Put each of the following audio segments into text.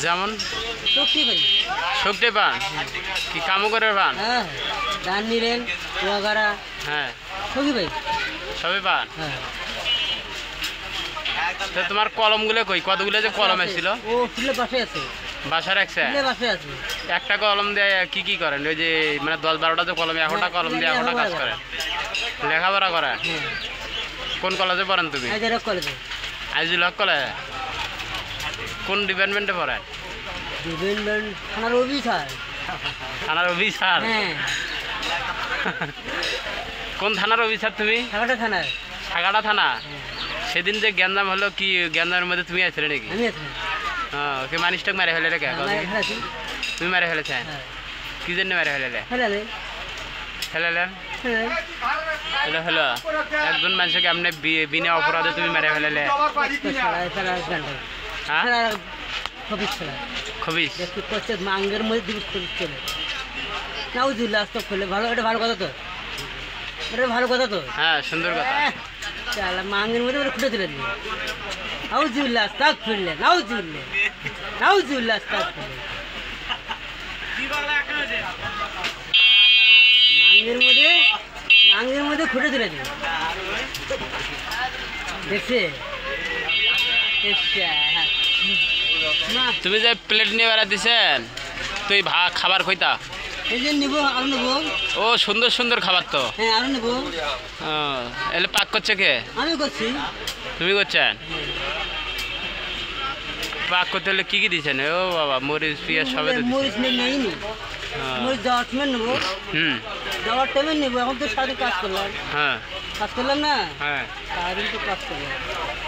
যেমন শক্তি পাই। শক্তি পান কি কামও করে পান? হ্যাঁ, ধান নিলেন ওয়াগারা। হ্যাঁ, শক্তি পাই। সবই পান। হ্যাঁ, তো তোমার কলমগুলো কই? কতগুলো যে কলম এসেছিল? ও ফুলে বাসে আছে। বাসা রাখছে? ফুলে বাসে আছে। একটা কলম দিয়ে কি কি করেন? ওই যে মানে 10-12টা যে কলম, একটা কলম দিয়ে একটা কাজ করেন, লেখাপড়া করেন? হ্যাঁ, কোন কলেজে পড়েন তুমি? আইজারক কলেজে। আইজুল হক কলেজ। কোন ডিপার্টমেন্টে পড়েন? ডিপার্টমেন্ট থানার অফিসার। থানার অফিসার? হ্যাঁ। কোন থানার অফিসার তুমি? সাগাটা থানার। সাগাটা থানা? সেদিন যে গ্যাঞ্জাম হলো, কি গ্যাঞ্জামের মধ্যে তুমি আছিলে নাকি? আমি আছি। ওকে মানুষটাকে মেরে ফেলে রেখে? তুমি মেরে ফেলেছে? কি জন্য মেরে ফেলে? ফেলেলেন? হলো হলো একজন মানুষকে আপনি বিনা অপরাধে তুমি মেরে ফেলেলে? হ্যাঁ, খবিস মাঙ্গের মধ্যে দিবস চলে নাউজুল্লাহ আস্ত খুলে ভালো। এটা ভালো কথা তো, এটা ভালো কথা তো। হ্যাঁ, সুন্দর কথা। মাঙ্গের মধ্যে ওরা খুলে দিলেন। নাউজুল্লাহ আস্তাক খুললে, নাউজুল্লাহ নাউজুল্লাহ আস্তাক খুললে মাঙ্গের মধ্যে খুঁটে দিলেন। দেখছে? তুমি যে প্লেট নিয়ে বেড়া দিছেন, তুই খাবার কইতা? এই যে নিবো, আরো নেবো। ও সুন্দর সুন্দর খাবার তো। হ্যাঁ, আরো নেবো। এলে পাক করছে কে? আমি করছি। তুমি করছেন? পাক করতে হলে কি কি দিচ্ছেন? ও বাবা, মরিচ পেঁয়াজ সবে তো মরিচ নেই নি, মরিচ যাওয়ার সময় নেবো। যাওয়ার টাইমে নেবো। এখন তো সারাদিন কাজ করলাম। হ্যাঁ, কাজ করলাম না, হ্যাঁ, সারাদিন তো কাজ করলাম।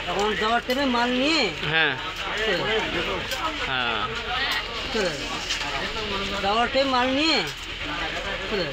এখন যাওয়ার টাইমে মাল নিয়ে হ্যাঁ, চলে যাওয়ার টাইম মাল নিয়ে চলে